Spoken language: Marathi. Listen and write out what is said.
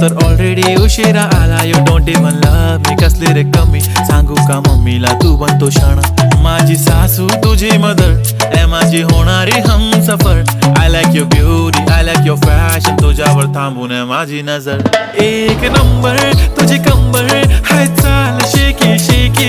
तर ऑलरेडी उशिरा आला. You don't even love me, कसली रे कमी सांगू का मम्मीला तू बनतो क्षण. माझी सासू तुझी मदर ए माझी होणारी Humsafar. I like your beauty, I like your fashion, तुझ्यावर थांबून आहे माझी नजर. एक नंबर तुझी कंबर हाय, चाल शेकी शेकी